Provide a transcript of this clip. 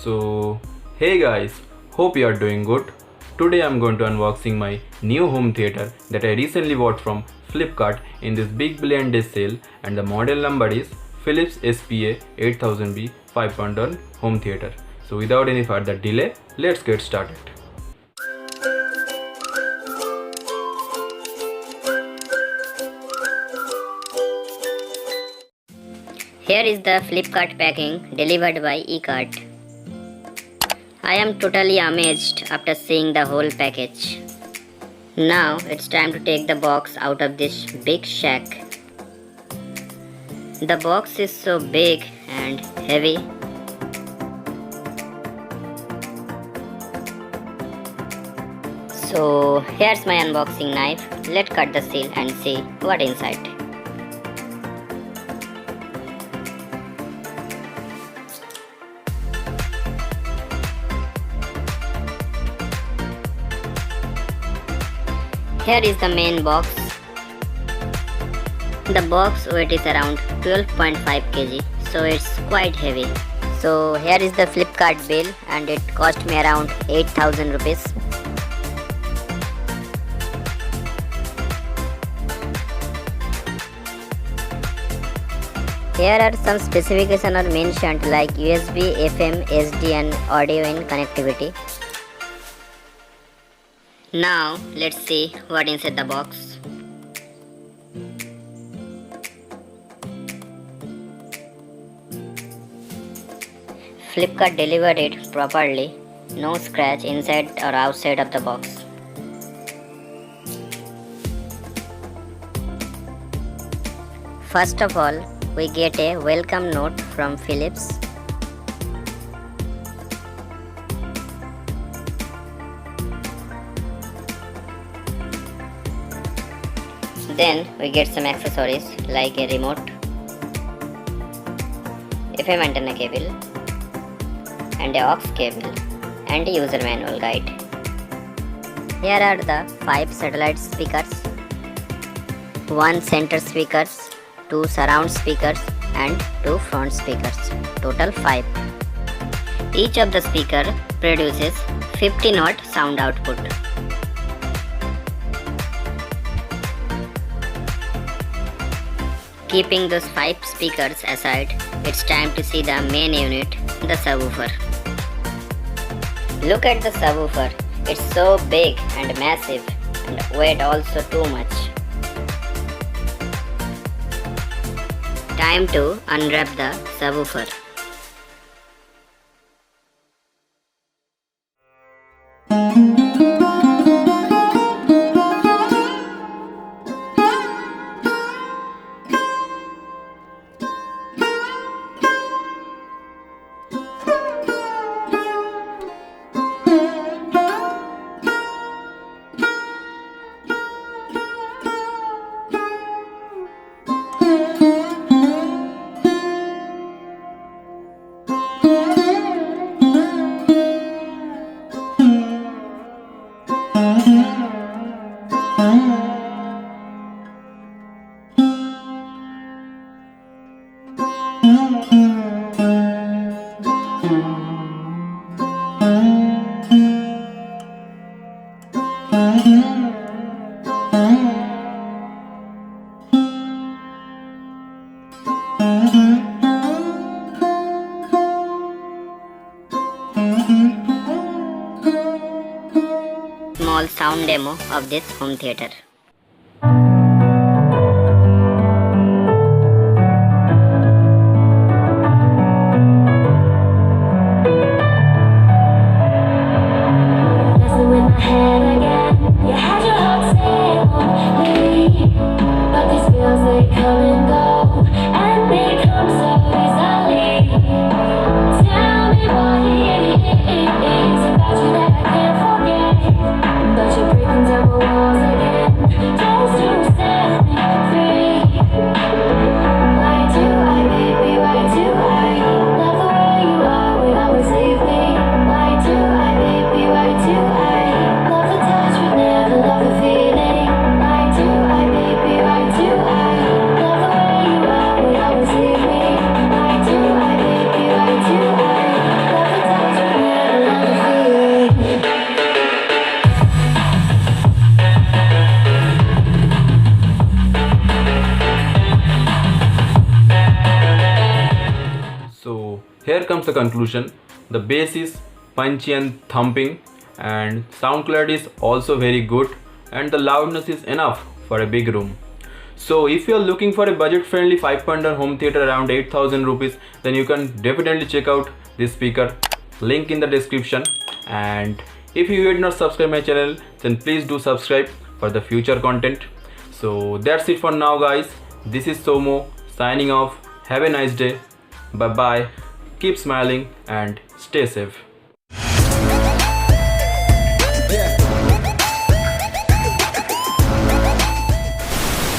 So hey guys, hope you are doing good. Today I'm going to unboxing my new home theater that I recently bought from Flipkart in this big billion day sale, and the model number is Philips spa8000b 5.1 home theater. So without any further delay, let's get started. Here is the Flipkart packing delivered by e-cart. I am totally amazed after seeing the whole package. Now it's time to take the box out of this big shack. The box is so big and heavy. So here's my unboxing knife. Let's cut the seal and see what inside. Here is the main box. The box weight is around 12.5 kg, so it's quite heavy. So here is the Flipkart bill, and it cost me around 8,000 rupees. Here are some specifications are mentioned like USB, FM, SD and audio in connectivity. Now let's see what inside the box. Flipkart delivered it properly, no scratch inside or outside of the box. First of all, we get a welcome note from Philips. Then we get some accessories like a remote, FM antenna cable, and a aux cable, and a user manual guide. Here are the 5 satellite speakers, 1 center speakers, 2 surround speakers and 2 front speakers, total 5. Each of the speaker produces 50 watt sound output. Keeping those 5 speakers aside, it's time to see the main unit, the subwoofer. Look at the subwoofer, it's so big and massive, and weight also too much. Time to unwrap the subwoofer. Small sound demo of this home theater. Messing with my head again. You had your heart set on me, but these feels they come and go, and they come so easily. Tell me what it is about you that I can't forget, but you're breaking down my walls again. here comes the conclusion. The bass is punchy and thumping, and sound clarity is also very good, and the loudness is enough for a big room. So if you are looking for a budget friendly 5.1 home theater around 8,000 rupees, then you can definitely check out this speaker, link in the description. And if you did not subscribe my channel, then please do subscribe for the future content. So that's it for now guys. This is Somo signing off. Have a nice day. Bye bye. Keep smiling and stay safe.